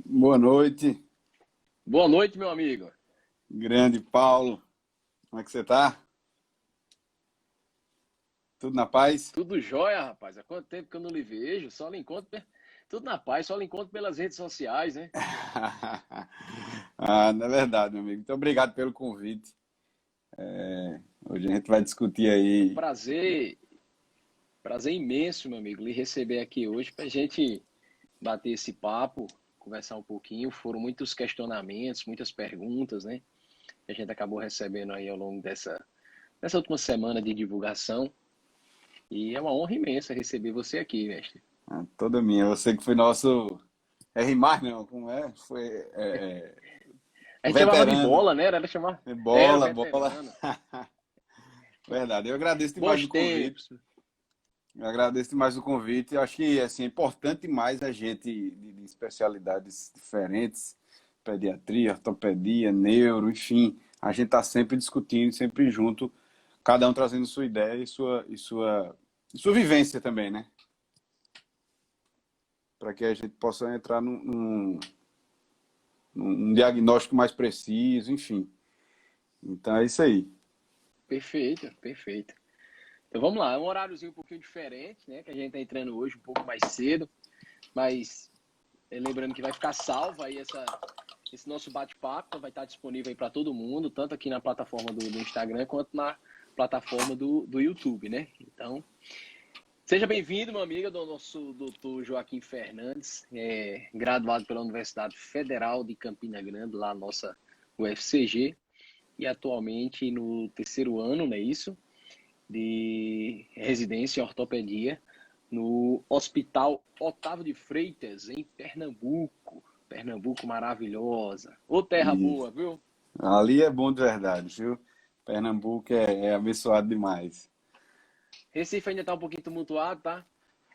Boa noite, Boa noite, meu amigo. grande Paulo. Como é que você tá? Tudo na paz? Tudo jóia, rapaz? Há quanto tempo que eu não lhe vejo? Só lhe encontro. Tudo na paz, só lhe encontro pelas redes sociais, né? Não é verdade, meu amigo. Muito obrigado pelo convite. Hoje a gente vai discutir aí. Prazer, prazer imenso, meu amigo, lhe receber aqui hoje para a gente bater esse papo, conversar um pouquinho. Foram muitos questionamentos, muitas perguntas, né? Que a gente acabou recebendo aí ao longo dessa última semana de divulgação. E é uma honra imensa receber você aqui, mestre. Toda minha. Você que foi nosso. Não, como é? Foi A gente chamava de veterano. bola, né? Era chamar. Era Bola. veterano. Verdade. Eu agradeço demais o Bons convite. tempos. Eu agradeço demais o convite. Eu acho que assim, é importante demais a gente de especialidades diferentes, pediatria, ortopedia, neuro, enfim, a gente está sempre discutindo, sempre junto, cada um trazendo sua ideia e sua vivência também, né? Para que a gente possa entrar num diagnóstico mais preciso, enfim. Então é isso aí. Perfeito, perfeito. Então vamos lá, é um horáriozinho um pouquinho diferente, né? Que a gente tá entrando hoje um pouco mais cedo, mas lembrando que vai ficar salvo aí esse nosso bate-papo, então vai estar disponível aí para todo mundo, tanto aqui na plataforma do Instagram quanto na plataforma do YouTube, né? Então, seja bem-vindo, meu amigo, do nosso doutor Joaquim Fernandes, graduado pela Universidade Federal de Campina Grande, lá nossa UFCG, e atualmente no terceiro ano, não é isso? De residência em ortopedia no Hospital Otávio de Freitas, em Pernambuco. Pernambuco maravilhosa. Ô terra E boa, viu? ali é bom de verdade, viu? Pernambuco é abençoado demais. Recife ainda tá um pouquinho tumultuado, tá?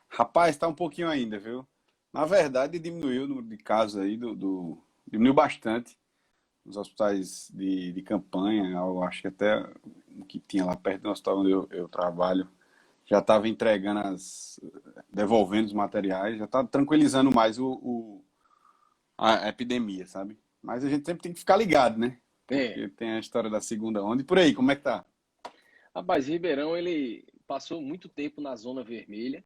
Rapaz, está um pouquinho ainda, viu? Na verdade, diminuiu o número de casos aí, diminuiu bastante nos hospitais de campanha. Eu acho que até o que tinha lá perto do hospital onde eu trabalho já estava entregando devolvendo os materiais, já está tranquilizando mais a epidemia, sabe? Mas a gente sempre tem que ficar ligado, né? É. Porque tem a história da segunda onda. E por aí, como é que tá? Rapaz, Ribeirão, ele passou muito tempo na zona vermelha.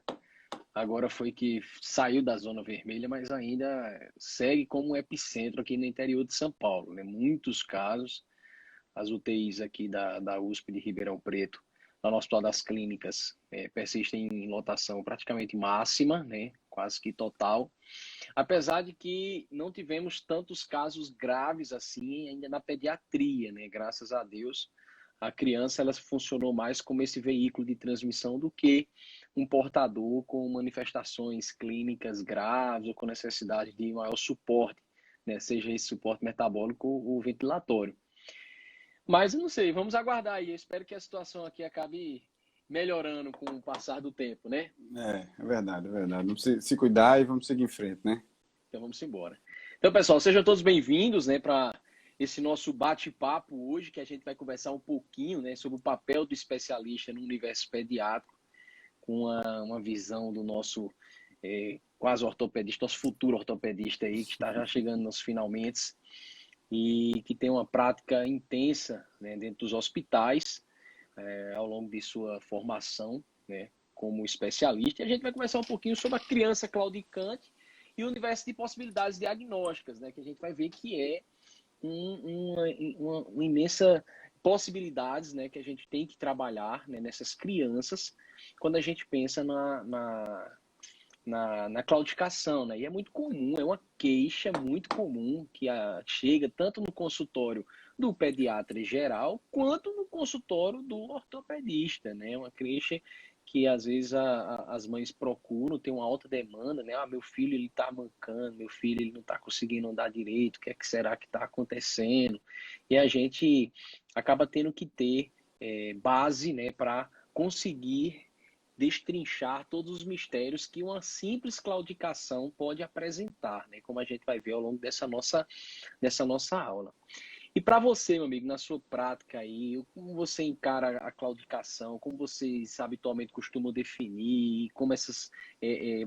Agora foi que saiu da zona vermelha, mas ainda segue como um epicentro aqui no interior de São Paulo, né? Muitos casos. As UTIs aqui da USP de Ribeirão Preto, lá no Hospital das Clínicas, persistem em lotação praticamente máxima, né? Quase que total. Apesar de que não tivemos tantos casos graves assim ainda na pediatria, né? Graças a Deus, a criança ela funcionou mais como esse veículo de transmissão do que um portador com manifestações clínicas graves ou com necessidade de maior suporte, né? Seja esse suporte metabólico ou ventilatório. Mas eu não sei, vamos aguardar aí. Eu espero que a situação aqui acabe melhorando com o passar do tempo, né? É verdade, é verdade. Vamos se cuidar e vamos seguir em frente, né? Então vamos embora. Então, pessoal, sejam todos bem-vindos, né, para esse nosso bate-papo hoje, que a gente vai conversar um pouquinho, né, sobre o papel do especialista no universo pediátrico, com uma visão do nosso quase ortopedista, nosso futuro ortopedista aí, que está já chegando nos finalmente e que tem uma prática intensa, né, dentro dos hospitais, ao longo de sua formação, né, como especialista. E a gente vai conversar um pouquinho sobre a criança claudicante e o universo de possibilidades diagnósticas, né, que a gente vai ver que é uma imensa possibilidades, né, que a gente tem que trabalhar, né, nessas crianças quando a gente pensa na claudicação, né? E é muito comum, é uma queixa muito comum que chega tanto no consultório do pediatra geral quanto no consultório do ortopedista, né? Uma queixa que às vezes as mães procuram, tem uma alta demanda, né? Ah, meu filho ele tá mancando, meu filho ele não tá conseguindo andar direito, o que é que será que está acontecendo? E a gente acaba tendo que ter base, né, para conseguir destrinchar todos os mistérios que uma simples claudicação pode apresentar, né? Como a gente vai ver ao longo dessa nossa aula. E para você, meu amigo, na sua prática aí, como você encara a claudicação? Como vocês habitualmente costumam definir? Como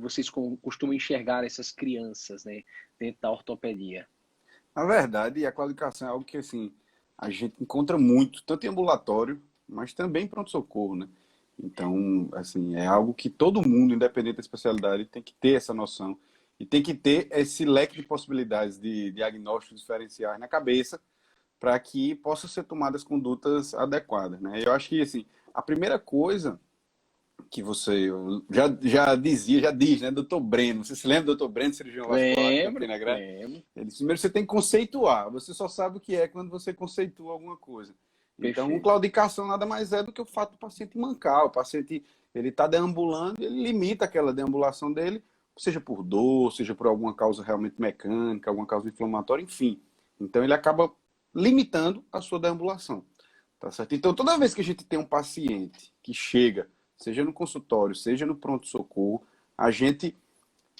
vocês costumam enxergar essas crianças, né, dentro da ortopedia? Na verdade, a claudicação é algo que assim, a gente encontra muito, tanto em ambulatório, mas também em pronto-socorro, né? Então, assim, é algo que todo mundo, independente da especialidade, tem que ter essa noção e tem que ter esse leque de possibilidades de diagnósticos diferenciais na cabeça para que possam ser tomadas condutas adequadas, né? Eu acho que, assim, a primeira coisa que você já dizia, já diz, né, doutor Breno, você se lembra do doutor Breno, cirurgião vascular de Lembro, Campina Grande? lembro. Ele disse, primeiro você tem que conceituar, você só sabe o que é quando você conceitua alguma coisa. Então, Perfeito. claudicação nada mais é do que o fato do paciente mancar, o paciente ele está deambulando, ele limita aquela deambulação dele, seja por dor, seja por alguma causa realmente mecânica, alguma causa inflamatória, enfim. Então, ele acaba limitando a sua deambulação. Tá certo? Então, toda vez que a gente tem um paciente que chega, seja no consultório, seja no pronto-socorro, a gente,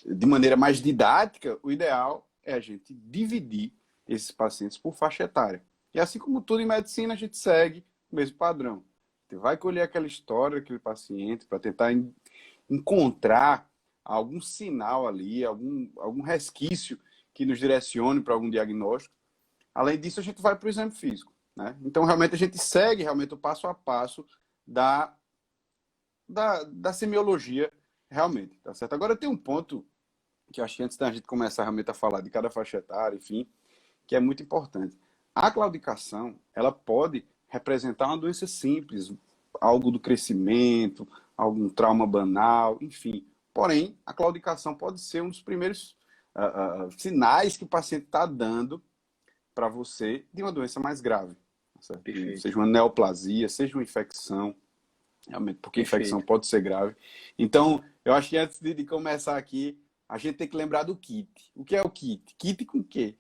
de maneira mais didática, o ideal é a gente dividir esses pacientes por faixa etária. E assim como tudo em medicina, a gente segue o mesmo padrão. A gente vai colher aquela história daquele paciente para tentar encontrar algum sinal ali, algum resquício que nos direcione para algum diagnóstico. Além disso, a gente vai para o exame físico. Né? Então, realmente, a gente segue realmente o passo a passo da, da semiologia, realmente. Tá certo? Agora, tem um ponto que eu acho que antes da gente começar realmente a falar de cada faixa etária, enfim, que é muito importante. A claudicação, ela pode representar uma doença simples, algo do crescimento, algum trauma banal, enfim. Porém, a claudicação pode ser um dos primeiros sinais que o paciente está dando para você de uma doença mais grave. Certo? Perfeito. Seja uma neoplasia, seja uma infecção, realmente, porque infecção Perfeito. pode ser grave. Então, eu acho que antes de começar aqui, a gente tem que lembrar do kit. O que é o kit? Kit com o quê?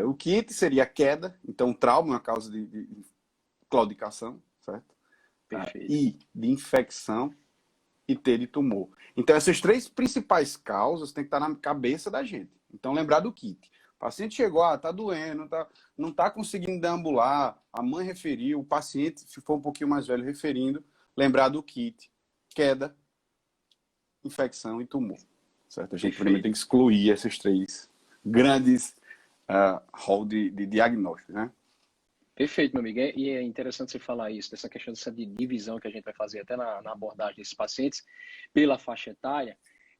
O kit seria a queda, então trauma é uma causa de claudicação, certo? Perfeito. I, de infecção, e T, de tumor. Então, essas três principais causas têm que estar na cabeça da gente. Então, lembrar do kit. O paciente chegou, tá doendo, não tá conseguindo deambular, a mãe referiu, o paciente, se for um pouquinho mais velho, referindo, lembrar do kit, queda, infecção e tumor. Certo? A gente primeiro tem Perfeito. que excluir esses três grandes rol de diagnósticos, né? Perfeito, meu amigo. E é interessante você falar isso, dessa questão dessa divisão que a gente vai fazer até na abordagem desses pacientes pela faixa etária,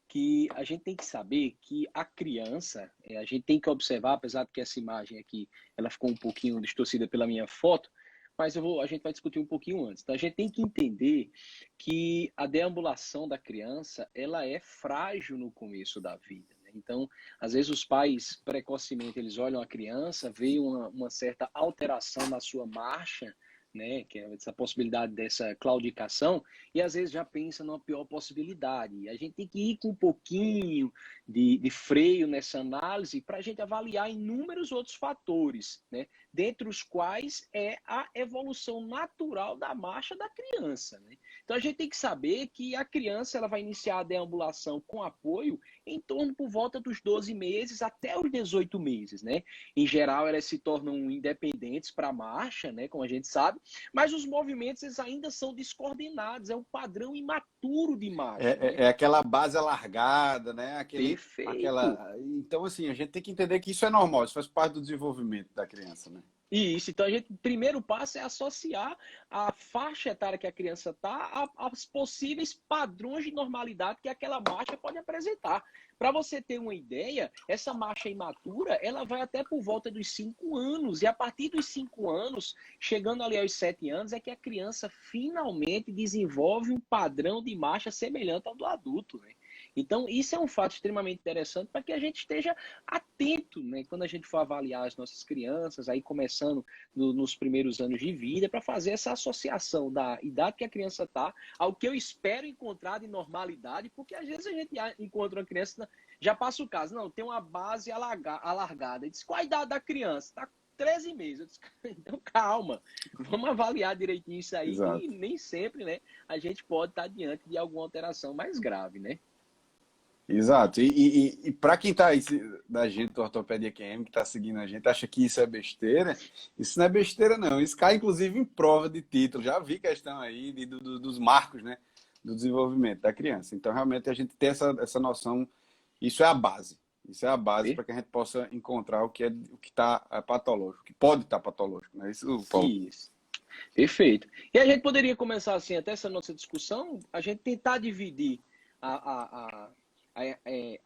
que a gente tem que saber que a criança, a gente tem que observar, apesar de que essa imagem aqui, ela ficou um pouquinho distorcida pela minha foto, mas a gente vai discutir um pouquinho antes. Então, a gente tem que entender que a deambulação da criança, ela é frágil no começo da vida. Né? Então, às vezes os pais, precocemente, eles olham a criança, veem uma certa alteração na sua marcha, né, que é essa possibilidade dessa claudicação, e às vezes já pensa numa pior possibilidade. E a gente tem que ir com um pouquinho de freio nessa análise para a gente avaliar inúmeros outros fatores, né, dentre os quais é a evolução natural da marcha da criança. Né? Então a gente tem que saber que a criança ela vai iniciar a deambulação com apoio em torno por volta dos 12 meses até os 18 meses. Né? Em geral, elas se tornam independentes para a marcha, né, como a gente sabe, mas os movimentos eles ainda são descoordenados, é um padrão imaturo de marcha. Né? É aquela base alargada, né? Perfeito. Então, assim, a gente tem que entender que isso é normal, isso faz parte do desenvolvimento da criança, né? Isso, então o primeiro passo é associar a faixa etária que a criança está aos possíveis padrões de normalidade que aquela marcha pode apresentar. Para você ter uma ideia, essa marcha imatura, ela vai até por volta dos 5 anos, e a partir dos 5 anos, chegando ali aos 7 anos, é que a criança finalmente desenvolve um padrão de marcha semelhante ao do adulto, né? Então, isso é um fato extremamente interessante para que a gente esteja atento, né, quando a gente for avaliar as nossas crianças, aí começando nos primeiros anos de vida, para fazer essa associação da idade que a criança está ao que eu espero encontrar de normalidade, porque às vezes a gente encontra uma criança, já passa o caso, não, tem uma base alargada. Diz, qual a idade da criança? Está 13 meses. Eu disse, então, calma, vamos avaliar direitinho isso aí, Exato. que nem sempre, né, a gente pode estar diante de alguma alteração mais grave, né? Exato. E para quem tá aí da gente do Ortopedia QM, que tá seguindo a gente, acha que isso é besteira, isso não é besteira, não. Isso cai, inclusive, em prova de título. Já vi questão aí dos marcos, né? Do desenvolvimento da criança. Então, realmente, a gente tem essa noção, isso é a base. Isso é a base para que a gente possa encontrar o que está patológico, o que pode estar patológico, né? Isso, Paulo. Isso. Perfeito. E a gente poderia começar assim, até essa nossa discussão, a gente tentar dividir a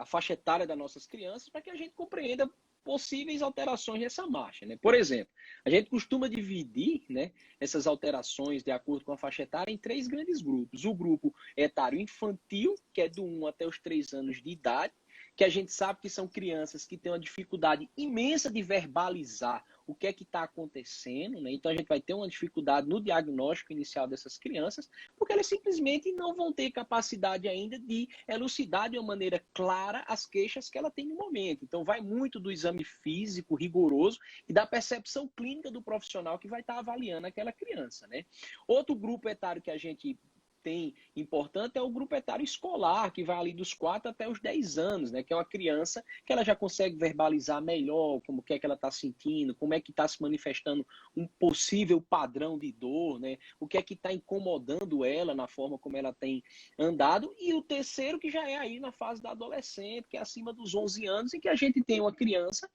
faixa etária das nossas crianças para que a gente compreenda possíveis alterações nessa marcha, né? Por exemplo, a gente costuma dividir, né, essas alterações de acordo com a faixa etária em três grandes grupos. O grupo etário infantil, que é do 1 até os 3 anos de idade, que a gente sabe que são crianças que têm uma dificuldade imensa de verbalizar o que é que está acontecendo, né? Então a gente vai ter uma dificuldade no diagnóstico inicial dessas crianças, porque elas simplesmente não vão ter capacidade ainda de elucidar de uma maneira clara as queixas que ela tem no momento. Então vai muito do exame físico rigoroso e da percepção clínica do profissional que vai estar avaliando aquela criança, né? Outro grupo etário que a gente tem importante é o grupo etário escolar, que vai ali dos 4 até os 10 anos, né? Que é uma criança que ela já consegue verbalizar melhor como que é que ela está sentindo, como é que está se manifestando um possível padrão de dor, né? O que é que está incomodando ela na forma como ela tem andado. E o terceiro que já é aí na fase da adolescente, que é acima dos 11 anos, em que a gente tem uma criança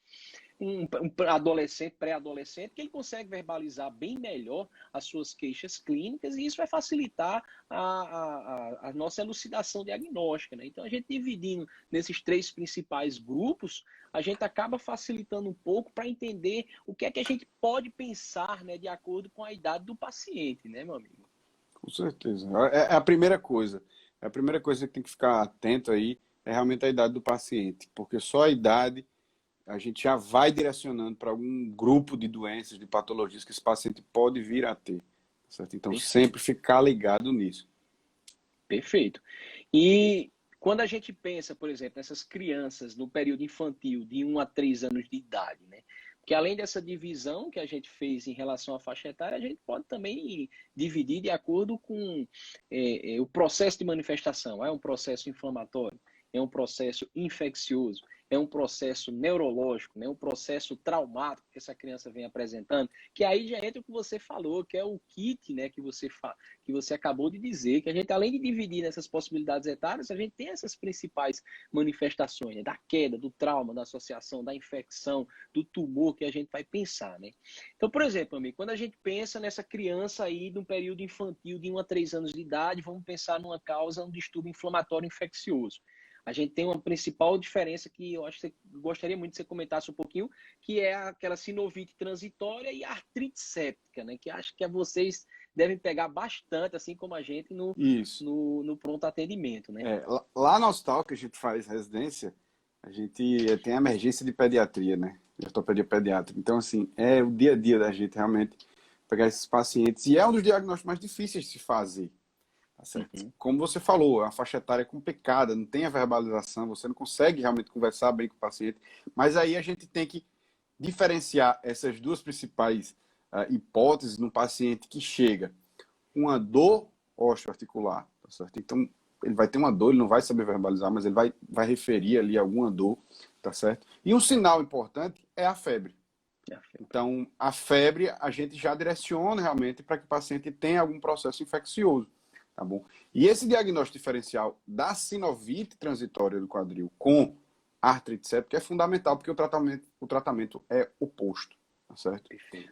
um adolescente, pré-adolescente, que ele consegue verbalizar bem melhor as suas queixas clínicas e isso vai facilitar a nossa elucidação diagnóstica, né? Então, a gente dividindo nesses três principais grupos, a gente acaba facilitando um pouco para entender o que é que a gente pode pensar, né, de acordo com a idade do paciente, né, meu amigo? Com certeza. É a primeira coisa. É a primeira coisa que tem que ficar atento aí é realmente a idade do paciente, porque só a idade a gente já vai direcionando para algum grupo de doenças, de patologias que esse paciente pode vir a ter, certo? Então, sempre Perfeito. ficar ligado nisso. Perfeito. E quando a gente pensa, por exemplo, nessas crianças no período infantil de 1 a 3 anos de idade, né? Que além dessa divisão que a gente fez em relação à faixa etária, a gente pode também dividir de acordo com o processo de manifestação. É um processo inflamatório, é um processo infeccioso, é um processo neurológico, né? Um processo traumático que essa criança vem apresentando, que aí já entra o que você falou, que é o kit, né? Que você acabou de dizer, que a gente, além de dividir nessas possibilidades etárias, a gente tem essas principais manifestações, né? Da queda, do trauma, da associação, da infecção, do tumor que a gente vai pensar, né? Então, por exemplo, amigo, quando a gente pensa nessa criança aí de um período infantil de 1 a 3 anos de idade, vamos pensar numa causa, um distúrbio inflamatório infeccioso. A gente tem uma principal diferença que eu acho que você gostaria muito que você comentasse um pouquinho, que é aquela sinovite transitória e a artrite séptica, né? Que acho que vocês devem pegar bastante, assim como a gente, Isso. no pronto atendimento, né? Lá no hospital que a gente faz residência, a gente tem a emergência de pediatria, né? De ortopedia pediátrica. Então, assim, é o dia a dia da gente realmente pegar esses pacientes. E é um dos diagnósticos mais difíceis de se fazer. Tá certo? Uhum. Como você falou, a faixa etária é complicada, não tem a verbalização, você não consegue realmente conversar bem com o paciente, mas aí a gente tem que diferenciar essas duas principais hipóteses no paciente que chega com uma dor osteoarticular, tá certo? Então, ele vai ter uma dor, ele não vai saber verbalizar, mas ele vai referir ali alguma dor, tá certo? E um sinal importante é a febre. Então, a febre a gente já direciona realmente para que o paciente tenha algum processo infeccioso. Tá bom? E esse diagnóstico diferencial da sinovite transitória do quadril com artrite séptica é fundamental, porque o tratamento é oposto. Tá certo? Perfeito.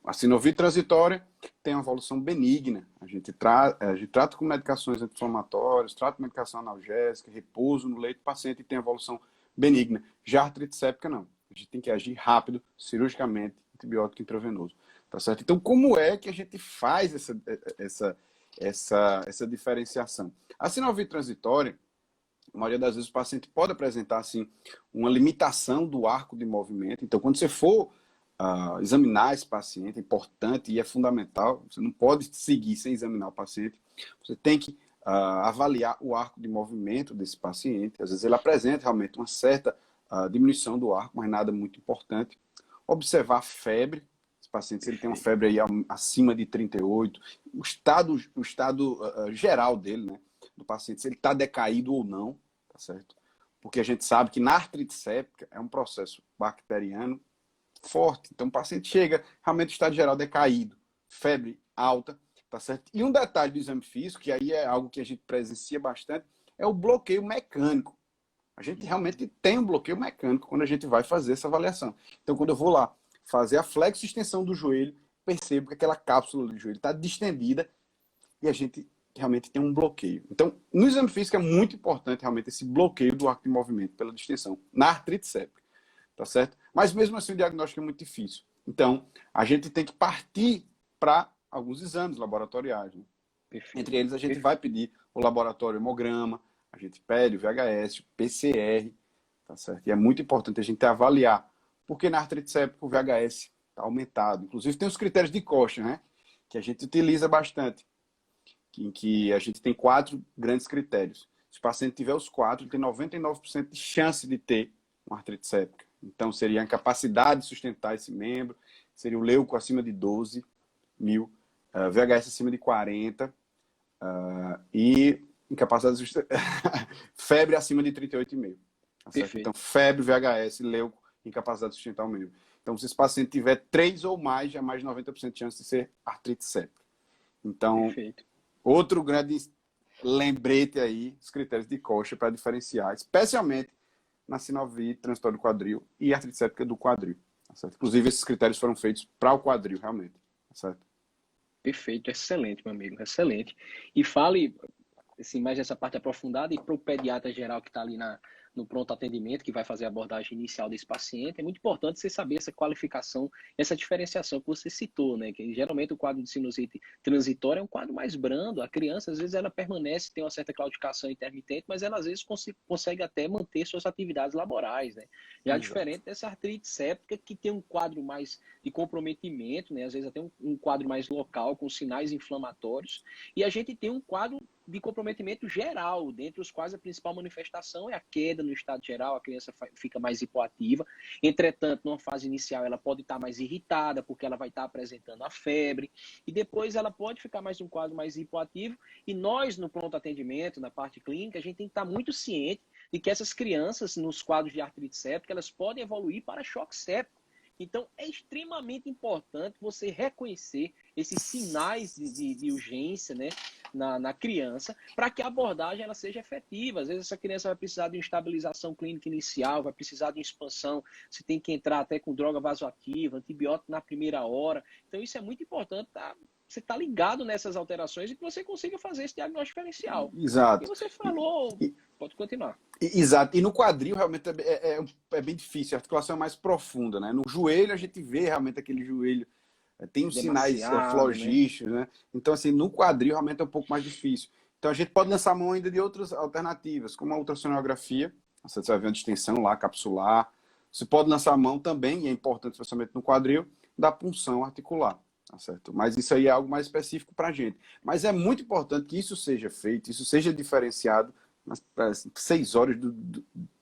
A sinovite transitória tem uma evolução benigna. A gente trata com medicações anti-inflamatórias, trata com medicação analgésica, repouso no leito, o paciente tem evolução benigna. Já a artrite séptica, não. A gente tem que agir rápido, cirurgicamente, antibiótico intravenoso. Tá certo? Então, como é que a gente faz essa diferenciação? A sinovite transitória, a maioria das vezes o paciente pode apresentar assim, uma limitação do arco de movimento. Então, quando você for examinar esse paciente, é importante e é fundamental, você não pode seguir sem examinar o paciente, você tem que avaliar o arco de movimento desse paciente. Às vezes ele apresenta realmente uma certa diminuição do arco, mas nada muito importante. Observar a febre, paciente, se ele tem uma febre aí acima de 38, o estado geral dele, né, do paciente, se ele está decaído ou não, tá certo? porque a gente sabe que na artrite séptica é um processo bacteriano forte. Então, o paciente chega, realmente o estado geral decaído, febre alta, tá certo? E um detalhe do exame físico, que aí é algo que a gente presencia bastante, é o bloqueio mecânico. A gente realmente tem um bloqueio mecânico quando a gente vai fazer essa avaliação. Então, quando eu vou lá fazer a flexo-extensão do joelho, percebo que aquela cápsula do joelho está distendida e a gente realmente tem um bloqueio. Então, no exame físico é muito importante realmente esse bloqueio do arco de movimento pela distensão na artrite séptica, tá certo? Mas mesmo assim o diagnóstico é muito difícil. Então, a gente tem que partir para alguns exames laboratoriais, né? Entre eles, a gente vai pedir o laboratório hemograma, a gente pede o VHS, o PCR, tá certo? E é muito importante a gente avaliar, porque na artrite séptica o VHS está aumentado. Inclusive, tem os critérios de Koch, né? Que a gente utiliza bastante, em que a gente tem 4 grandes critérios. Se o paciente tiver os 4, ele tem 99% de chance de ter uma artrite séptica. Então, seria a incapacidade de sustentar esse membro, seria o leuco acima de 12 mil, VHS acima de 40 e incapacidade de sustentar, febre acima de 38,5. Tá certo? Então, febre, VHS, leuco, incapacidade de sustentar o membro. Então, se esse paciente tiver 3 ou mais, já mais de 90% de chance de ser artrite séptica. Então, outro grande lembrete aí, os critérios de Koch para diferenciar, especialmente na sinovite, transitório do quadril e artrite séptica do quadril. Tá certo? Inclusive, esses critérios foram feitos para o quadril, realmente. Tá certo? Perfeito, excelente, meu amigo, excelente. E fale assim, mais essa parte aprofundada e para o pediatra geral que está ali no pronto atendimento, que vai fazer a abordagem inicial desse paciente, é muito importante você saber essa qualificação, essa diferenciação que você citou, né? Que geralmente o quadro de sinusite transitória é um quadro mais brando. A criança, às vezes, ela permanece, tem uma certa claudicação intermitente, mas ela, às vezes, consegue até manter suas atividades laborais, né? Já diferente dessa artrite séptica, que tem um quadro mais de comprometimento, né? Às vezes até um quadro mais local, com sinais inflamatórios, e a gente tem um quadro de comprometimento geral, dentre os quais a principal manifestação é a queda no estado geral, a criança fica mais hipoativa. Entretanto, numa fase inicial, ela pode estar mais irritada, porque ela vai estar apresentando a febre, e depois ela pode ficar mais um quadro mais hipoativo, e nós, no pronto atendimento, na parte clínica, a gente tem que estar muito ciente de que essas crianças, nos quadros de artrite séptica, elas podem evoluir para choque séptico. Então, é extremamente importante você reconhecer esses sinais de urgência, né, na criança, para que a abordagem ela seja efetiva. Às vezes, essa criança vai precisar de uma estabilização clínica inicial, vai precisar de expansão, você tem que entrar até com droga vasoativa, antibiótico na primeira hora. Então, isso é muito importante, tá? Você está ligado nessas alterações e que você consiga fazer esse diagnóstico diferencial. Exato. E você falou... Pode continuar. Exato. E no quadril, realmente, é bem difícil. A articulação é mais profunda, né? No joelho, a gente vê realmente aquele joelho. Tem os sinais flogísticos, né? Então, assim, no quadril, realmente é um pouco mais difícil. Então, a gente pode lançar mão ainda de outras alternativas, como a ultrassonografia. Você vai ver uma distensão lá, capsular. Você pode lançar mão também, e é importante, especialmente no quadril, da punção articular. Tá certo? Mas isso aí é algo mais específico para a gente. Mas é muito importante que isso seja feito, isso seja diferenciado nas 6 horas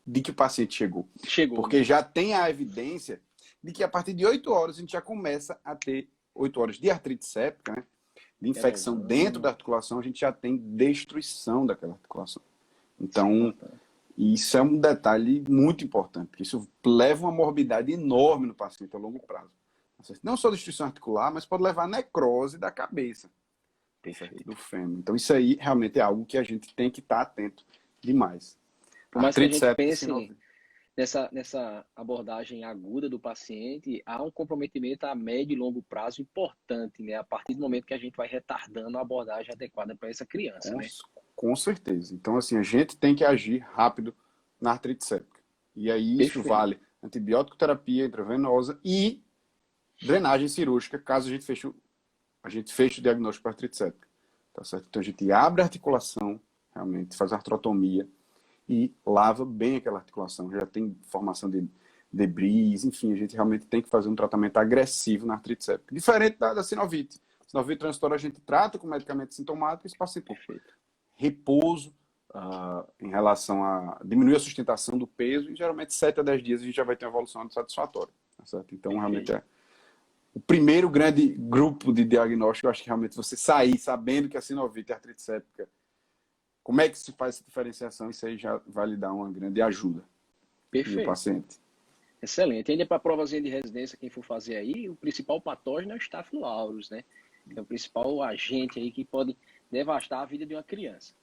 de que o paciente chegou. Porque já tem a evidência de que a partir de 8 horas a gente já começa a ter 8 horas de artrite séptica, né? De infecção dentro da articulação, a gente já tem destruição daquela articulação. Então, isso é um detalhe muito importante, porque isso leva uma morbidade enorme no paciente a longo prazo. Não só destruição articular, mas pode levar a necrose da cabeça. Do fêmur. Então, isso aí realmente é algo que a gente tem que estar atento demais. Por mais que a gente pense nessa abordagem aguda do paciente, há um comprometimento a médio e longo prazo importante, né? A partir do momento que a gente vai retardando a abordagem adequada para essa criança, né? Com certeza. Então, assim, a gente tem que agir rápido na artrite séptica. E aí isso vale antibiótico terapia intravenosa e drenagem cirúrgica, caso a gente feche o diagnóstico para artrite séptica. Tá certo? Então, a gente abre a articulação, realmente, faz a artrotomia e lava bem aquela articulação. Já tem formação de debris, enfim, a gente realmente tem que fazer um tratamento agressivo na artrite séptica. Diferente da sinovite. Sinovite transitória a gente trata com medicamento sintomático e esse paciente repouso em relação a diminuir a sustentação do peso e geralmente 7 a 10 dias a gente já vai ter uma evolução satisfatória. Tá certo? Então, realmente o primeiro grande grupo de diagnóstico, eu acho que realmente você sair sabendo que a sinovite e a artrite séptica como é que se faz essa diferenciação, isso aí já vai lhe dar uma grande ajuda no Perfeito. paciente. Excelente. Ainda para a provazinha de residência, quem for fazer aí, o principal patógeno é o Staphylococcus aureus, né? Que é o principal agente aí que pode devastar a vida de uma criança.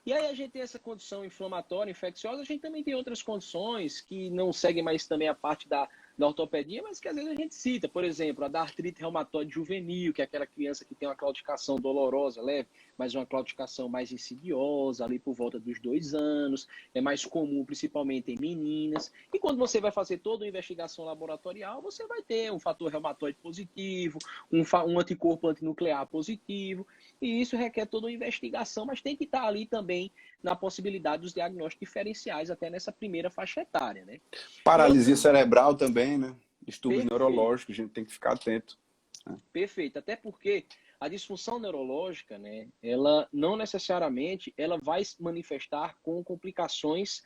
E aí a gente tem essa condição inflamatória, infecciosa, a gente também tem outras condições que não seguem mais também a parte da ortopedia, mas que às vezes a gente cita. Por exemplo, a da artrite reumatoide juvenil, que é aquela criança que tem uma claudicação dolorosa, leve, mas uma claudicação mais insidiosa, ali por volta dos 2 anos. É mais comum, principalmente em meninas. E quando você vai fazer toda a investigação laboratorial, você vai ter um fator reumatoide positivo, um anticorpo antinuclear positivo. E isso requer toda uma investigação, mas tem que estar ali também na possibilidade dos diagnósticos diferenciais até nessa primeira faixa etária, né? Paralisia cerebral também, né? Distúrbios Perfeito, neurológicos, a gente tem que ficar atento. perfeito. Até porque a disfunção neurológica, né, ela não necessariamente ela vai se manifestar com complicações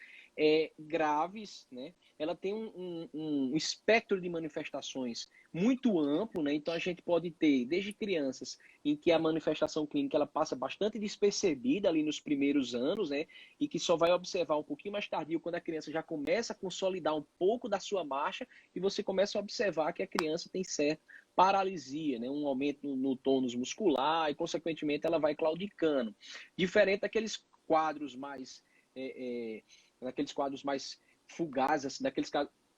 graves, né? Ela tem um espectro de manifestações muito amplo, né? Então a gente pode ter desde crianças em que a manifestação clínica ela passa bastante despercebida ali nos primeiros anos, né? E que só vai observar um pouquinho mais tardio quando a criança já começa a consolidar um pouco da sua marcha e você começa a observar que a criança tem certa paralisia, né? Um aumento no tônus muscular e consequentemente ela vai claudicando. Diferente daqueles quadros mais daqueles quadros mais fugazes, daqueles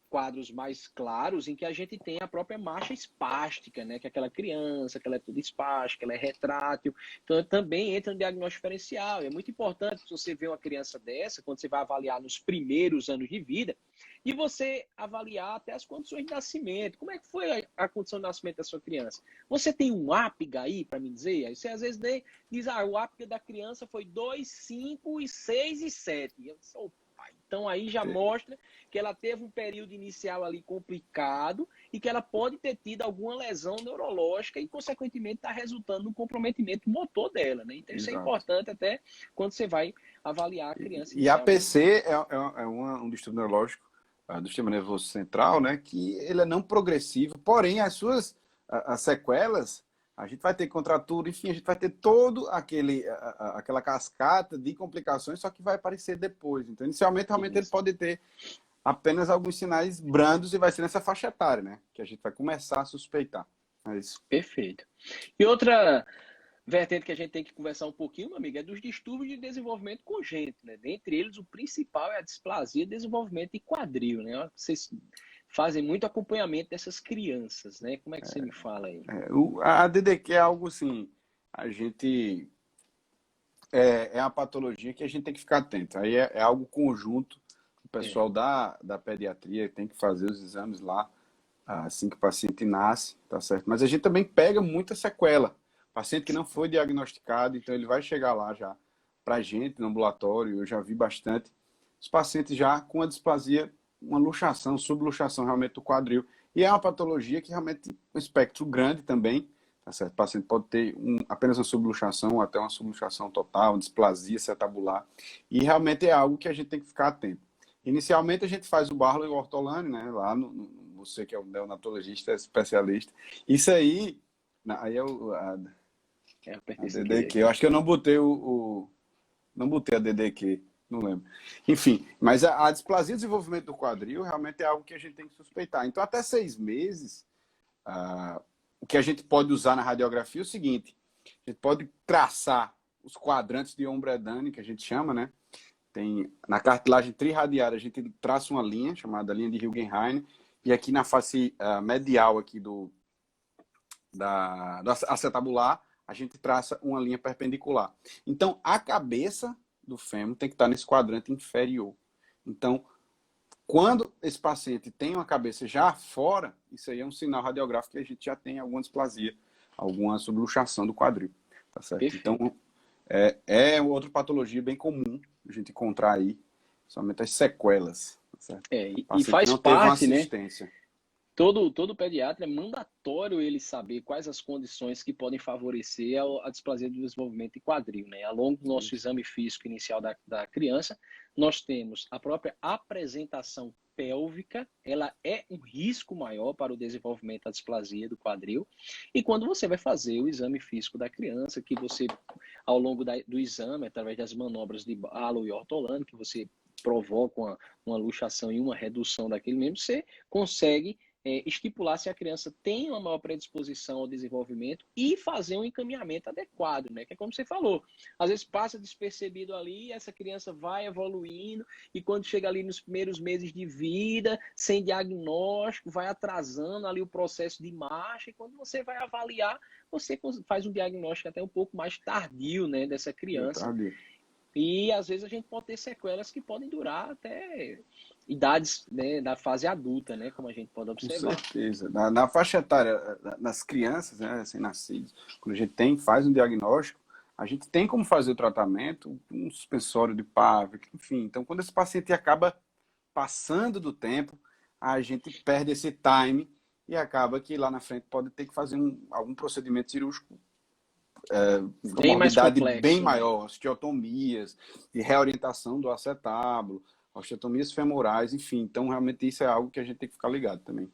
quadros mais claros, em que a gente tem a própria marcha espástica, né? Que é aquela criança, que ela é toda espástica, ela é retrátil. Então, também entra no diagnóstico diferencial. É muito importante se você vê uma criança dessa, quando você vai avaliar nos primeiros anos de vida, e você avaliar até as condições de nascimento. Como é que foi a condição de nascimento da sua criança? Você tem um APGA aí, para me dizer? Aí você às vezes diz, o APGA da criança foi 2, 5, 6 e 7. E eu sou então aí já mostra que ela teve um período inicial ali complicado e que ela pode ter tido alguma lesão neurológica e, consequentemente, está resultando no comprometimento motor dela, né? Então isso é Exato. importante até quando você vai avaliar a criança E a inicialmente. APC um distúrbio neurológico do sistema nervoso central, né? Que ele é não progressivo, porém as sequelas, a gente vai ter contratura, enfim, a gente vai ter todo aquela cascata de complicações, só que vai aparecer depois. Então, inicialmente, realmente, ele pode ter apenas alguns sinais brandos e vai ser nessa faixa etária, né? Que a gente vai começar a suspeitar. É isso. Perfeito. E outra vertente que a gente tem que conversar um pouquinho, meu amigo, é dos distúrbios de desenvolvimento congênito, né? Dentre eles, o principal é a displasia de desenvolvimento de quadril, né? Vocês fazem muito acompanhamento dessas crianças, né? Como é que você me fala aí? A DDQ é algo assim, a gente... É uma patologia que a gente tem que ficar atento. Aí é algo conjunto. O pessoal da pediatria tem que fazer os exames lá assim que o paciente nasce, tá certo? Mas a gente também pega muita sequela. Paciente que não foi diagnosticado, então ele vai chegar lá já pra gente no ambulatório, eu já vi bastante. Os pacientes já com a displasia, uma luxação, subluxação realmente do quadril. E é uma patologia que realmente tem um espectro grande também, tá certo? O paciente pode ter apenas uma subluxação ou até uma subluxação total, uma displasia acetabular. E realmente é algo que a gente tem que ficar atento. Inicialmente a gente faz o Barlow e o Ortolani, né? Lá você que é o neonatologista, é especialista. Isso aí é a DDQ. Eu acho que eu não botei não botei a DDQ, não lembro. Enfim, mas a displasia de desenvolvimento do quadril realmente é algo que a gente tem que suspeitar. Então, até 6 meses, o que a gente pode usar na radiografia é o seguinte: a gente pode traçar os quadrantes de Ombredani, que a gente chama, né? Na cartilagem trirradiária, a gente traça uma linha, chamada linha de Hilgenheim, e aqui na face medial aqui do acetabular, a gente traça uma linha perpendicular. Então, a cabeça do fêmur tem que estar nesse quadrante inferior. Então, quando esse paciente tem uma cabeça já fora, isso aí é um sinal radiográfico que a gente já tem alguma displasia, alguma subluxação do quadril. Tá certo? Perfeito. Então, é outra patologia bem comum a gente encontrar aí, somente as sequelas. Tá certo? E faz não teve uma parte, né? assistência. Todo pediatra é mandatório ele saber quais as condições que podem favorecer a displasia do desenvolvimento de quadril, né? Ao longo do nosso exame físico inicial da criança, nós temos a própria apresentação pélvica, ela é um risco maior para o desenvolvimento da displasia do quadril. E quando você vai fazer o exame físico da criança, que você, ao longo do exame, através das manobras de halo e ortolano, que você provoca uma luxação e uma redução daquele membro, você consegue estipular se a criança tem uma maior predisposição ao desenvolvimento e fazer um encaminhamento adequado, né? Que é como você falou, às vezes passa despercebido ali, essa criança vai evoluindo e quando chega ali nos primeiros meses de vida, sem diagnóstico, vai atrasando ali o processo de marcha e quando você vai avaliar, você faz um diagnóstico até um pouco mais tardio, né, dessa criança. E às vezes a gente pode ter sequelas que podem durar até idades, né, da fase adulta, né, como a gente pode observar. Com certeza. Na faixa etária, nas crianças, né, recém-nascidos, quando a gente faz um diagnóstico, a gente tem como fazer o tratamento, um suspensório de Pavlik, enfim. Então, quando esse paciente acaba passando do tempo, a gente perde esse time e acaba que lá na frente pode ter que fazer algum procedimento cirúrgico bem mais complexo, bem maior, osteotomias, de reorientação do acetábulo, osteotomias femorais, enfim. Então, realmente, isso é algo que a gente tem que ficar ligado também.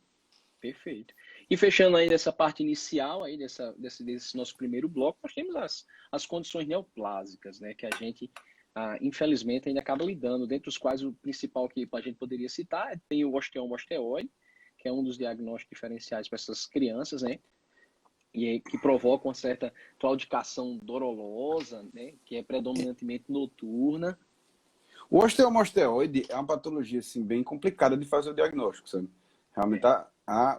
Perfeito. E fechando aí dessa parte inicial, aí desse nosso primeiro bloco, nós temos as condições neoplásicas, né, que a gente, infelizmente, ainda acaba lidando, dentre os quais o principal que a gente poderia citar tem o osteoma osteoide, que é um dos diagnósticos diferenciais para essas crianças, né, e que provoca uma certa claudicação dolorosa, né, que é predominantemente noturna. O osteoma osteoide é uma patologia assim, bem complicada de fazer o diagnóstico, sabe? Realmente,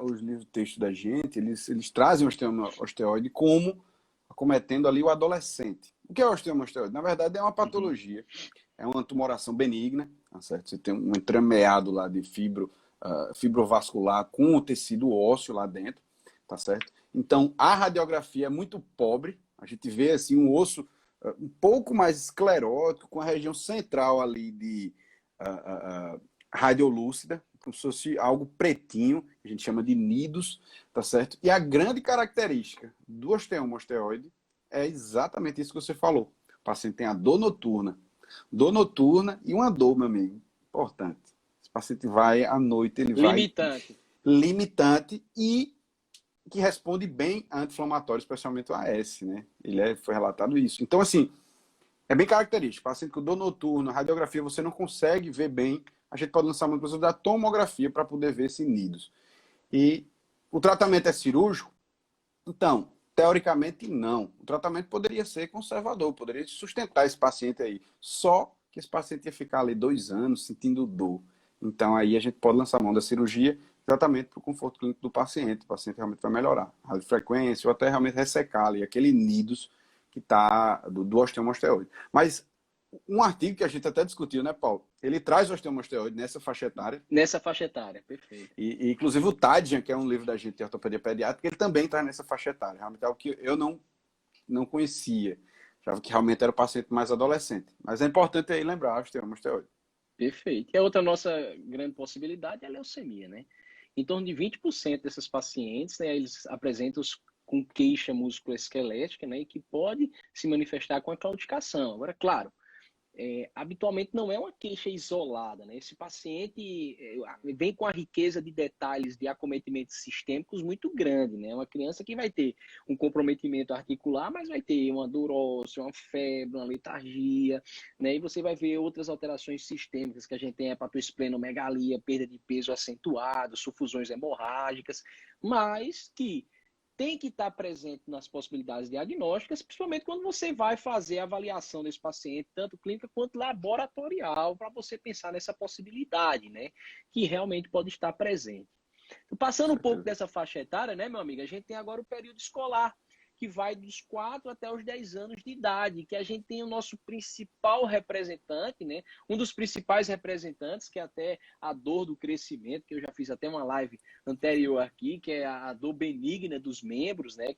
os livros de texto da gente, eles trazem o osteoma osteoide como acometendo ali o adolescente. O que é o osteoma osteoide? Na verdade, é uma patologia, é uma tumoração benigna, tá certo? Você tem um entremeado lá de fibrovascular com o tecido ósseo lá dentro, tá certo? Então, a radiografia é muito pobre, a gente vê assim um osso um pouco mais esclerótico, com a região central ali de radiolúcida, como se fosse algo pretinho, a gente chama de nidos, tá certo? E a grande característica do osteoma osteoide é exatamente isso que você falou. O paciente tem a dor noturna e uma dor, meu amigo, importante. Esse paciente vai à noite, ele vai limitante e que responde bem a anti-inflamatório, especialmente o AS, né? Foi relatado isso. Então, assim, é bem característico. Paciente com dor noturna, radiografia, você não consegue ver bem. A gente pode lançar uma coisa da tomografia para poder ver esse nidos. E o tratamento é cirúrgico? Então, teoricamente, não. O tratamento poderia ser conservador, poderia sustentar esse paciente aí. Só que esse paciente ia ficar ali 2 anos sentindo dor. Então, aí a gente pode lançar a mão da cirurgia exatamente para o conforto clínico do paciente. O paciente realmente vai melhorar. A frequência ou até realmente ressecar ali aquele nidos que está do osteoma osteoide. Mas um artigo que a gente até discutiu, né, Paulo? Ele traz o osteoma osteoide nessa faixa etária. Nessa faixa etária, perfeito. E inclusive o Tadjan, que é um livro da gente de ortopedia pediátrica, ele também traz nessa faixa etária. Realmente é algo que eu não conhecia. Achava que realmente era o paciente mais adolescente. Mas é importante aí lembrar o osteoma osteoide. Perfeito. E a outra nossa grande possibilidade é a leucemia, né? Em torno de 20% desses pacientes, né, eles apresentam com queixa musculoesquelética, né, e que pode se manifestar com a claudicação. Agora, claro, habitualmente não é uma queixa isolada, né? Esse paciente vem com a riqueza de detalhes de acometimentos sistêmicos muito grande, né? Uma criança que vai ter um comprometimento articular, mas vai ter uma dor óssea, uma febre, uma letargia, né? E você vai ver outras alterações sistêmicas que a gente tem, hepatosplenomegalia, perda de peso acentuado, sufusões hemorrágicas, mas que tem que estar presente nas possibilidades diagnósticas, principalmente quando você vai fazer a avaliação desse paciente, tanto clínica quanto laboratorial, para você pensar nessa possibilidade, né? Que realmente pode estar presente. Então, passando um pouco dessa faixa etária, né, meu amigo? A gente tem agora o período escolar, que vai dos 4 até os 10 anos de idade, que a gente tem o nosso principal representante, né? Um dos principais representantes, que é até a dor do crescimento, que eu já fiz até uma live anterior aqui, que é a dor benigna dos membros, né?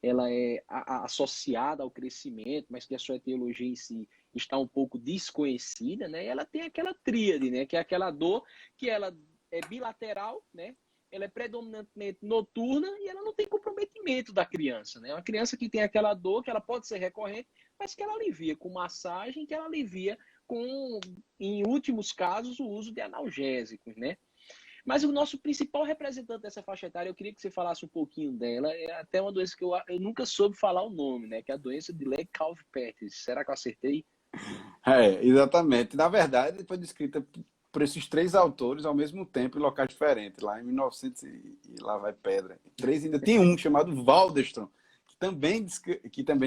Ela é associada ao crescimento, mas que a sua etiologia em si está um pouco desconhecida, né? E ela tem aquela tríade, né? Que é aquela dor que ela é bilateral, né? Ela é predominantemente noturna e ela não tem comprometimento da criança, né? Uma criança que tem aquela dor, que ela pode ser recorrente, mas que ela alivia com massagem, que ela alivia com, em últimos casos, o uso de analgésicos, né? Mas o nosso principal representante dessa faixa etária, eu queria que você falasse um pouquinho dela, é até uma doença que eu nunca soube falar o nome, né? Que é a doença de Legg-Calvé-Perthes. Será que eu acertei? Exatamente. Na verdade, foi descrita por esses três autores ao mesmo tempo em locais diferentes, lá em 1900 e lá vai pedra. Três, ainda tem um chamado Waldenstrom, que também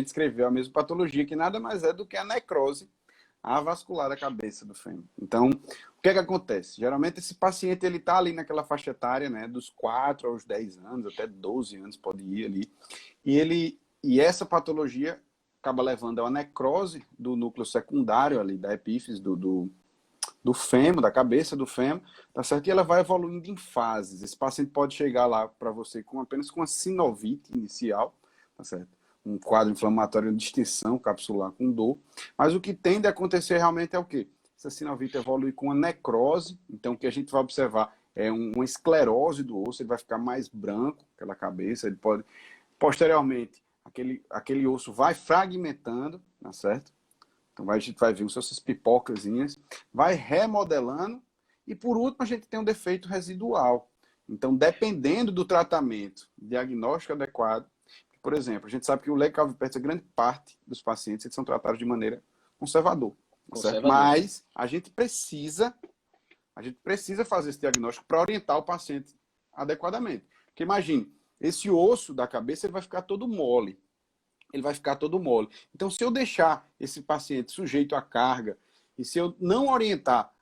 descreveu a mesma patologia, que nada mais é do que a necrose avascular da cabeça do fêmur. Então, o que é que acontece? Geralmente esse paciente ele está ali naquela faixa etária, né, dos 4 aos 10 anos, até 12 anos pode ir ali, e essa patologia acaba levando a uma necrose do núcleo secundário ali, da epífise do fêmur, da cabeça do fêmur, tá certo? E ela vai evoluindo em fases. Esse paciente pode chegar lá para você apenas com uma sinovite inicial, tá certo? Um quadro inflamatório de extensão capsular com dor. Mas o que tende a acontecer realmente é o quê? Essa sinovite evolui com uma necrose, então o que a gente vai observar é uma esclerose do osso, ele vai ficar mais branco, aquela cabeça, ele pode, posteriormente, aquele osso vai fragmentando, tá certo? Então a gente vai ver essas pipocazinhas, vai remodelando e por último a gente tem um defeito residual. Então, dependendo do tratamento, diagnóstico adequado, por exemplo, a gente sabe que o Legg-Calvé-Perthes, a grande parte dos pacientes eles são tratados de maneira conservadora. Certo? Mas a gente precisa fazer esse diagnóstico para orientar o paciente adequadamente. Porque imagine, esse osso da cabeça ele vai ficar todo mole. Ele vai ficar todo mole. Então, se eu deixar esse paciente sujeito à carga e se eu não orientar,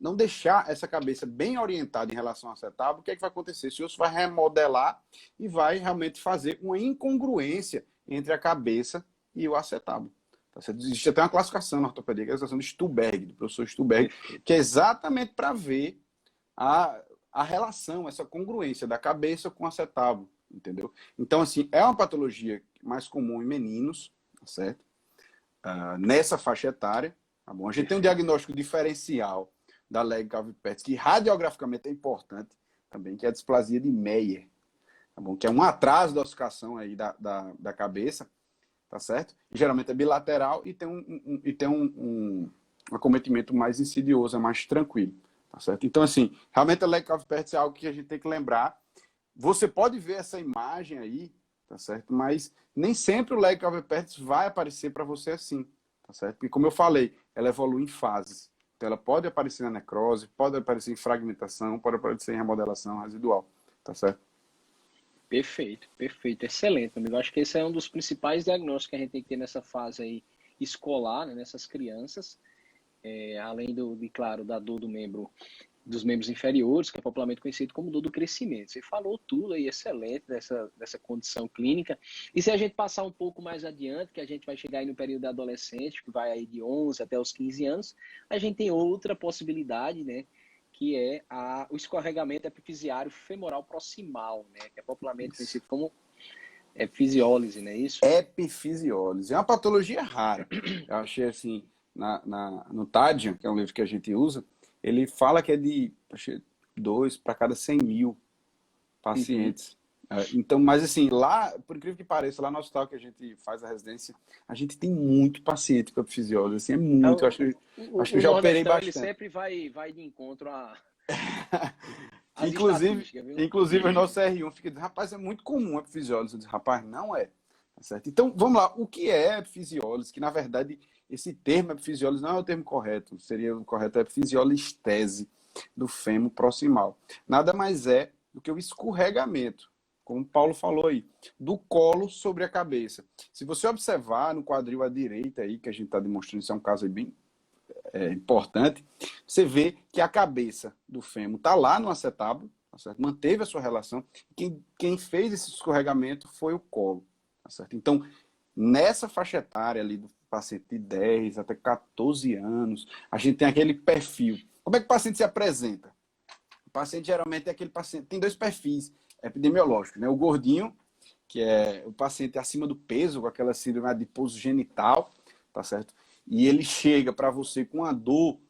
não deixar essa cabeça bem orientada em relação ao acetábulo, o que é que vai acontecer? Esse osso vai remodelar e vai realmente fazer uma incongruência entre a cabeça e o acetábulo. Existe até uma classificação na ortopedia, que é a classificação de Stuhlberg, do professor Stuhlberg, que é exatamente para ver a relação, essa congruência da cabeça com o acetábulo, entendeu? Então, assim, é uma patologia mais comum em meninos, tá certo? Nessa faixa etária, tá bom? A gente tem um diagnóstico diferencial da Legg-Calvé-Perthes, que radiograficamente é importante também, que é a displasia de Meyer, tá bom? Que é um atraso da ossificação aí da cabeça, tá certo? E, geralmente é bilateral e tem um acometimento mais insidioso, é mais tranquilo, tá certo? Então, assim, realmente a Legg-Calvé-Perthes é algo que a gente tem que lembrar. Você pode ver essa imagem aí, tá certo? Mas nem sempre o Legg-Calvé-Perthes vai aparecer para você assim, tá certo? Porque, como eu falei, ela evolui em fases. Então, ela pode aparecer na necrose, pode aparecer em fragmentação, pode aparecer em remodelação residual, tá certo? Perfeito, perfeito, excelente, amigo. Acho que esse é um dos principais diagnósticos que a gente tem que ter nessa fase aí escolar, né, nessas crianças, além claro, da dor dos membros inferiores, que é popularmente conhecido como dor do crescimento. Você falou tudo aí, excelente, dessa condição clínica. E se a gente passar um pouco mais adiante, que a gente vai chegar aí no período adolescente, que vai aí de 11 até os 15 anos, a gente tem outra possibilidade, né? Que é o escorregamento epifisiário femoral proximal, né? Que é popularmente conhecido como epifisiólise, não é isso? Epifisiólise. É uma patologia rara. Eu achei assim, no Tadian, que é um livro que a gente usa, ele fala que é de 2 para cada 100 mil pacientes. Então, mas assim, lá, por incrível que pareça, lá no hospital que a gente faz a residência, a gente tem muito paciente com epifisiólise, assim, é muito. Eu acho que eu já operei bastante. Ele sempre vai de encontro às inclusive o nosso R1 fica dizendo, rapaz, é muito comum a epifisiólise. Eu digo, rapaz, não é. Tá certo? Então, vamos lá. O que é epifisiólise? Que, na verdade, esse termo epifisiólise não é o termo correto. Seria o correto epifisiolistese do fêmur proximal. Nada mais é do que o escorregamento, como o Paulo falou aí, do colo sobre a cabeça. Se você observar no quadril à direita aí, que a gente está demonstrando, isso é um caso aí bem importante, você vê que a cabeça do fêmur está lá no acetábulo, tá certo? Manteve a sua relação. Quem fez esse escorregamento foi o colo. Tá certo? Então, nessa faixa etária ali do paciente de 10 até 14 anos, a gente tem aquele perfil. Como é que o paciente se apresenta? O paciente geralmente é aquele paciente, tem 2 perfis epidemiológicos, né? O gordinho, que é o paciente acima do peso, com aquela síndrome adiposo genital, tá certo? E ele chega para você com uma dor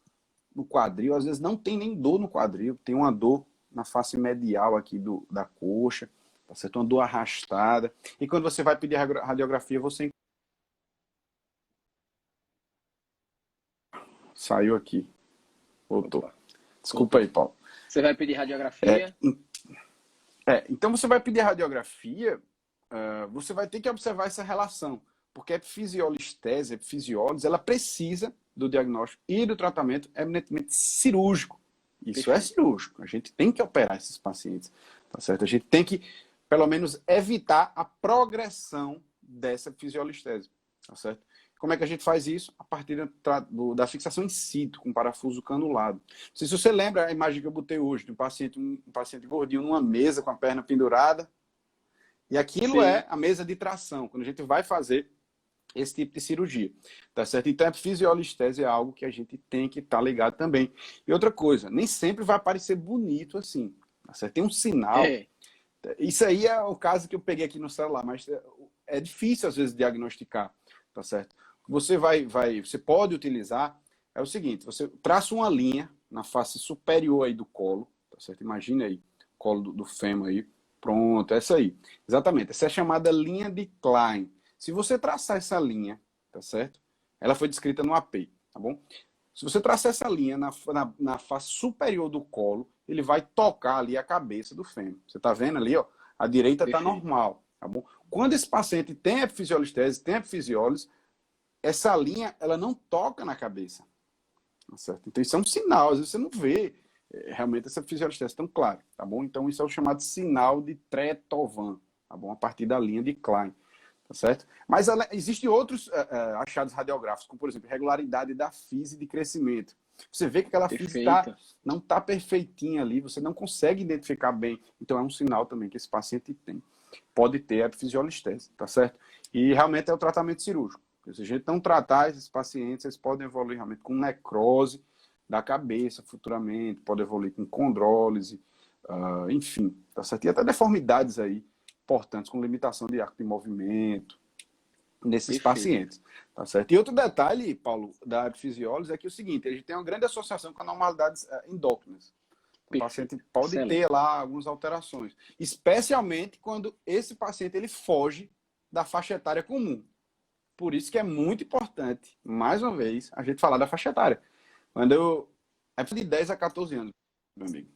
no quadril, às vezes não tem nem dor no quadril, tem uma dor na face medial aqui da coxa, tá certo? Uma dor arrastada. E quando você vai pedir a radiografia, você Saiu aqui. Voltou. Opa. Desculpa aí, Paulo. Você vai pedir radiografia? Então você vai pedir radiografia, você vai ter que observar essa relação, porque a epifisiolistese, a epifisiólise, ela precisa do diagnóstico e do tratamento eminentemente cirúrgico. Isso é cirúrgico. A gente tem que operar esses pacientes, tá certo? A gente tem que, pelo menos, evitar a progressão dessa epifisiolistese, tá certo? Como é que a gente faz isso? A partir da fixação in situ, com parafuso canulado. Não sei se você lembra a imagem que eu botei hoje, de um paciente gordinho numa mesa com a perna pendurada. E aquilo Sim. é a mesa de tração, quando a gente vai fazer esse tipo de cirurgia. Tá certo? Então, a fisiolistese é algo que a gente tem que estar ligado também. E outra coisa, nem sempre vai parecer bonito assim. Tá certo? Tem um sinal. Isso aí é o caso que eu peguei aqui no celular, mas é difícil, às vezes, diagnosticar. Tá certo? Você você pode utilizar é o seguinte, você traça uma linha na face superior aí do colo, tá certo? Imagina aí, colo do fêmur aí, pronto, essa aí. Exatamente, essa é a chamada linha de Klein. Se você traçar essa linha, tá certo? Ela foi descrita no AP, tá bom? Se você traçar essa linha na face superior do colo, ele vai tocar ali a cabeça do fêmur. Você tá vendo ali, ó? A direita tá normal, tá bom? Quando esse paciente tem epifisiolistese, tem epifisiólise, essa linha, ela não toca na cabeça. Tá certo? Então, isso é um sinal. Às vezes você não vê realmente essa fisiolistese tão clara. Tá bom? Então, isso é o chamado sinal de Tretovan. Tá bom? A partir da linha de Klein. Tá certo? Mas existem outros achados radiográficos, como, por exemplo, regularidade da fise de crescimento. Você vê que aquela fise não está perfeitinha ali, você não consegue identificar bem. Então, é um sinal também que esse paciente pode ter a epifisiolistese. Tá certo? E realmente é o tratamento cirúrgico. Se a gente não tratar esses pacientes, eles podem evoluir realmente com necrose da cabeça futuramente, pode evoluir com condrólise, enfim, tá certo? E até deformidades aí importantes, com limitação de arco de movimento nesses pacientes, tá certo? E outro detalhe, Paulo, da epifisiólise é que é o seguinte, a gente tem uma grande associação com anormalidades endócrinas. O paciente pode ter lá algumas alterações, especialmente quando esse paciente ele foge da faixa etária comum. Por isso que é muito importante, mais uma vez, a gente falar da faixa etária. É de 10 a 14 anos, meu amigo.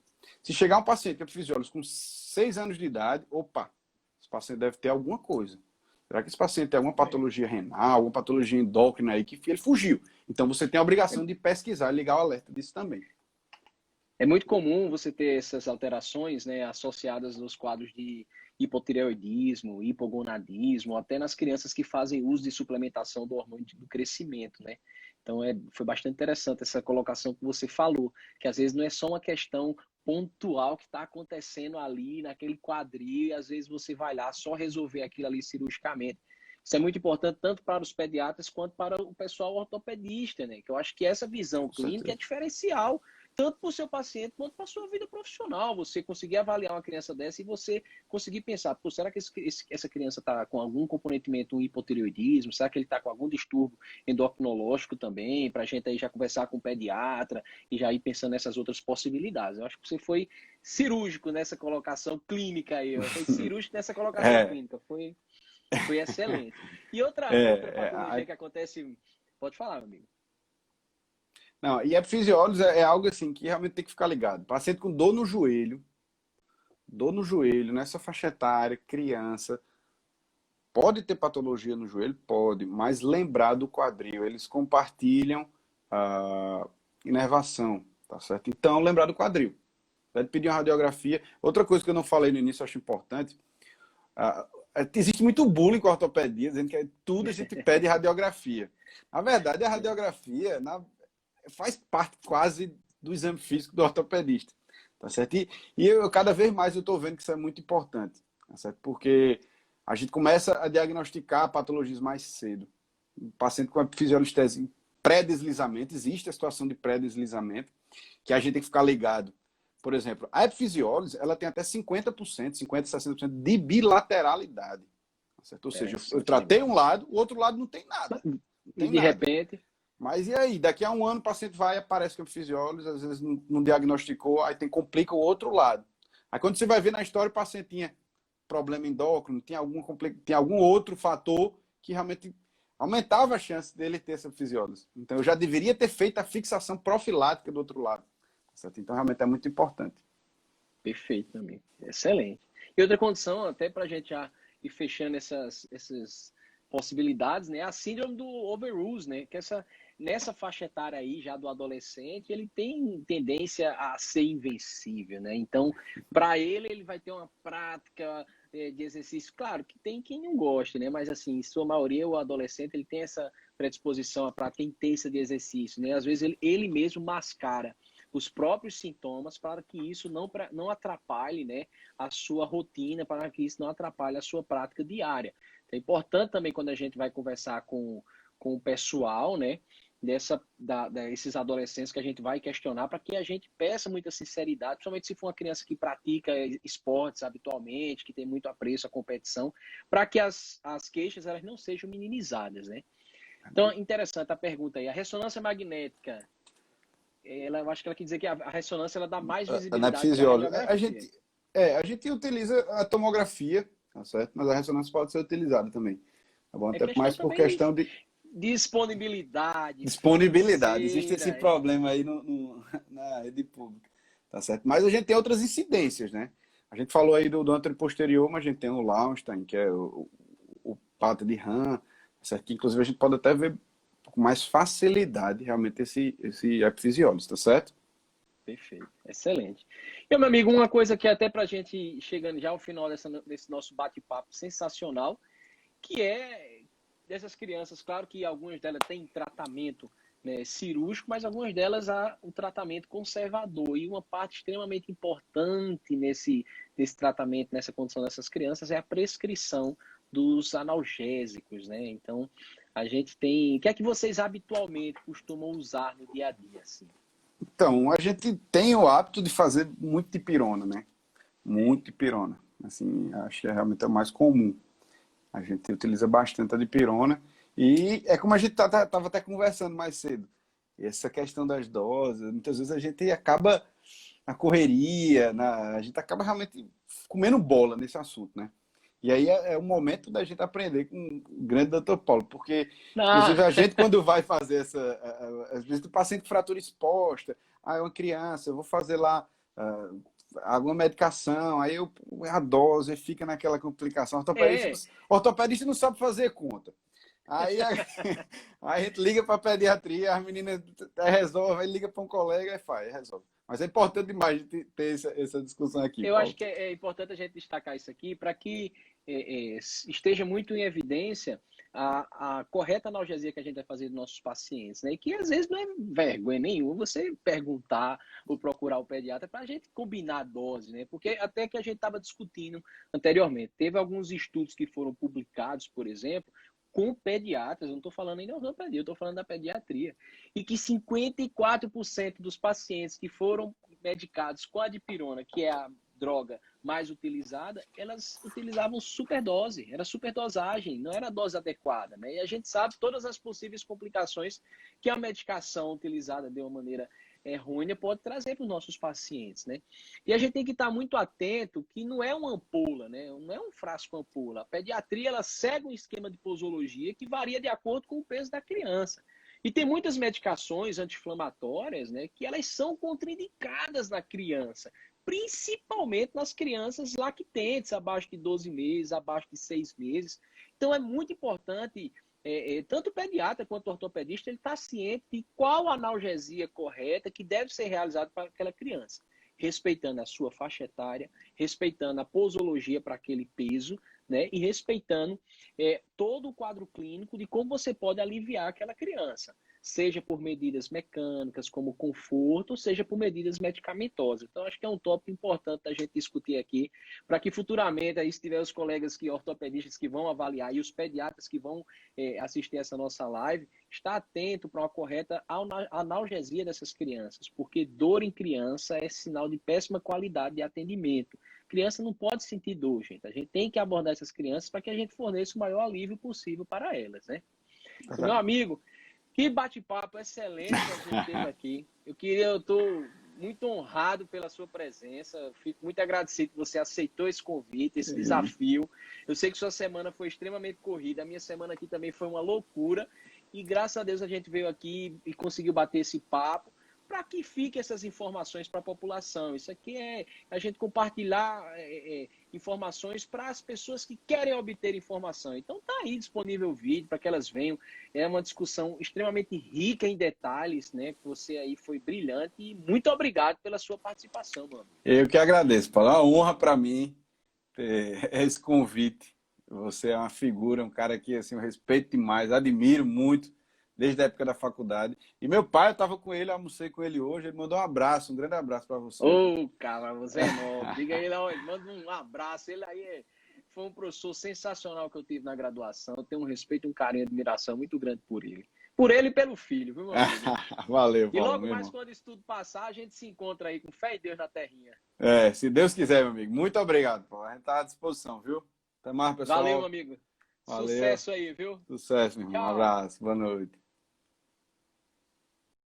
Se chegar um paciente que é fisiólogo com 6 anos de idade, opa, esse paciente deve ter alguma coisa. Será que esse paciente tem alguma patologia renal, alguma patologia endócrina aí que ele fugiu? Então você tem a obrigação de pesquisar e ligar o alerta disso também. É muito comum você ter essas alterações, né, associadas nos quadros de hipotireoidismo, hipogonadismo, até nas crianças que fazem uso de suplementação do hormônio do crescimento, né? Então, foi bastante interessante essa colocação que você falou, que às vezes não é só uma questão pontual que está acontecendo ali naquele quadril e às vezes você vai lá só resolver aquilo ali cirurgicamente. Isso é muito importante tanto para os pediatras quanto para o pessoal ortopedista, né? Que eu acho que essa visão clínica é diferencial tanto para o seu paciente quanto para a sua vida profissional. Você conseguir avaliar uma criança dessa e você conseguir pensar, pô, será que essa criança está com algum comprometimento, um hipotireoidismo? Será que ele está com algum distúrbio endocrinológico também? Para a gente aí já conversar com o pediatra e já ir pensando nessas outras possibilidades. Eu acho que você foi cirúrgico nessa colocação clínica aí. Foi cirúrgico nessa colocação clínica. Foi excelente. E outra patologia que acontece... Pode falar, meu amigo. Não, e a epifisiólise é algo assim que realmente tem que ficar ligado. Paciente com dor no joelho, nessa faixa etária, criança, pode ter patologia no joelho? Pode, mas lembrar do quadril, eles compartilham a inervação, tá certo? Então, lembrar do quadril. Pode pedir uma radiografia. Outra coisa que eu não falei no início, eu acho importante, existe muito bullying com a ortopedia, dizendo que tudo a gente pede radiografia. Na verdade, a radiografia faz parte quase do exame físico do ortopedista, tá certo? E cada vez mais eu estou vendo que isso é muito importante, tá certo? Porque a gente começa a diagnosticar patologias mais cedo. O paciente com epifisiolistese pré-deslizamento, existe a situação de pré-deslizamento, que a gente tem que ficar ligado. Por exemplo, a epifisiólise, ela tem até 50%, 50%, 60% de bilateralidade, tá certo? Ou seja, eu tratei um lado, o outro lado não tem nada. Não tem e de repente... Mas e aí? Daqui a um ano o paciente vai e aparece com epifisiólise, às vezes não diagnosticou, aí complica o outro lado. Aí quando você vai ver na história, o paciente tinha problema endócrino, tem algum outro fator que realmente aumentava a chance dele ter essa fisiólise. Então, eu já deveria ter feito a fixação profilática do outro lado. Certo? Então, realmente é muito importante. Perfeito, meu amigo. Excelente. E outra condição, até para a gente já ir fechando essas possibilidades, né? A síndrome do overuse, né? Que nessa faixa etária aí, já do adolescente, ele tem tendência a ser invencível, né? Então, para ele vai ter uma prática de exercício. Claro que tem quem não gosta, né? Mas, assim, em sua maioria, o adolescente, ele tem essa predisposição à prática intensa de exercício, né? Às vezes, ele mesmo mascara os próprios sintomas para que isso não atrapalhe, né, a sua rotina, para que isso não atrapalhe a sua prática diária. Então, é importante também quando a gente vai conversar com o pessoal, né, esses adolescentes que a gente vai questionar, para que a gente peça muita sinceridade, principalmente se for uma criança que pratica esportes habitualmente, que tem muito apreço à competição, para que as queixas elas não sejam minimizadas, né? Então, interessante a pergunta aí. A ressonância magnética, eu acho que ela quer dizer que a ressonância ela dá mais Na visibilidade que a fisiologia, radiografia. a gente utiliza a tomografia, tá certo? Mas a ressonância pode ser utilizada também. Tá bom? É Até questão mais por também questão de disponibilidade disponibilidade. Existe esse financeira. problema aí na rede pública, tá certo? Mas a gente tem outras incidências, né? A gente falou aí do ântero posterior, mas a gente tem o Launstein, que é o pato de RAM, tá certo? Que inclusive a gente pode até ver com mais facilidade realmente esse epifisiólise, tá certo? Perfeito, excelente. E, meu amigo, uma coisa que até para a gente chegando já ao final desse nosso bate-papo sensacional, que é dessas crianças, claro que algumas delas têm tratamento, né, cirúrgico, mas algumas delas há um tratamento conservador. E uma parte extremamente importante nesse tratamento, nessa condição dessas crianças, é a prescrição dos analgésicos, né? Então, a gente tem... O que é que vocês habitualmente costumam usar no dia a dia, assim? Então, a gente tem o hábito de fazer muito dipirona, né? Muito dipirona. Assim, acho que é realmente o mais comum. A gente utiliza bastante a dipirona. E é como a gente estava até conversando mais cedo. Essa questão das doses, muitas vezes a gente acaba na correria, a gente acaba realmente comendo bola nesse assunto, né? E aí é o momento da gente aprender com o grande Dr. Paulo, porque, inclusive, Ah, a gente, quando vai fazer às vezes, o paciente com fratura exposta, é uma criança, eu vou fazer lá alguma medicação, aí a dose fica naquela complicação. é. O ortopedista não sabe fazer conta. Aí a gente liga para a pediatria, as meninas resolvem, aí liga para um colega e faz, resolve. Mas é importante demais ter essa discussão aqui, Eu Paulo. acho que é importante a gente destacar isso aqui para que esteja muito em evidência a correta analgesia que a gente vai fazer dos nossos pacientes, né? E que às vezes não é vergonha nenhuma você perguntar ou procurar o pediatra para a gente combinar a dose, né? Porque até que a gente estava discutindo anteriormente, teve alguns estudos que foram publicados, por exemplo, com pediatras, não estou falando nem da ortopedia, eu estou falando da pediatria, e que 54% dos pacientes que foram medicados com a dipirona, que é a droga mais utilizada, elas utilizavam superdose, era superdosagem, não era a dose adequada, né? E a gente sabe todas as possíveis complicações que a medicação utilizada de uma maneira errônea pode trazer para os nossos pacientes, né? E a gente tem que estar muito atento que não é uma ampola, né? Não é um frasco ampola. A pediatria, ela segue um esquema de posologia que varia de acordo com o peso da criança. E tem muitas medicações anti-inflamatórias, né, que elas são contraindicadas na criança, principalmente nas crianças lactentes, abaixo de 12 meses, abaixo de 6 meses. Então é muito importante, tanto o pediatra quanto o ortopedista, ele está ciente de qual analgesia correta que deve ser realizada para aquela criança, respeitando a sua faixa etária, respeitando a posologia para aquele peso, né, e respeitando todo o quadro clínico de como você pode aliviar aquela criança, seja por medidas mecânicas, como conforto, seja por medidas medicamentosas. Então, acho que é um tópico importante a gente discutir aqui, para que futuramente, aí, se tiver os colegas ortopedistas que vão avaliar e os pediatras que vão assistir essa nossa live, estar atento para uma correta analgesia dessas crianças, porque dor em criança é sinal de péssima qualidade de atendimento. Criança não pode sentir dor, gente. A gente tem que abordar essas crianças para que a gente forneça o maior alívio possível para elas, né? Meu amigo, que bate-papo excelente que a gente teve aqui. Eu tô muito honrado pela sua presença. Fico muito agradecido que você aceitou esse convite, esse desafio. Eu sei que sua semana foi extremamente corrida. A minha semana aqui também foi uma loucura. E graças a Deus a gente veio aqui e conseguiu bater esse papo para que fiquem essas informações para a população. Isso aqui é a gente compartilhar informações para as pessoas que querem obter informação. Então está aí disponível o vídeo para que elas venham. É uma discussão extremamente rica em detalhes, né? Você aí foi brilhante e muito obrigado pela sua participação, meu amigo. Eu que agradeço, Paulo. É uma honra para mim ter esse convite. Você é uma figura, um cara que assim, eu respeito demais, admiro muito, desde a época da faculdade. E meu pai, eu estava com ele, almocei com ele hoje, ele mandou um abraço, um grande abraço para você. Ô, cara, você é novo. Diga aí, manda um abraço. Ele aí foi um professor sensacional que eu tive na graduação. Eu tenho um respeito, um carinho, admiração muito grande por ele. Por ele e pelo filho, viu, meu amigo? Valeu, Paulo. E logo meu mais, irmão. quando isso tudo passar, a gente se encontra aí com fé em Deus na terrinha. Se Deus quiser, meu amigo. Muito obrigado, Paulo. A gente está à disposição, viu? Até mais, pessoal. Valeu, meu amigo. Valeu. Sucesso aí, viu? Sucesso, meu irmão. Um Tchau. abraço. Boa noite.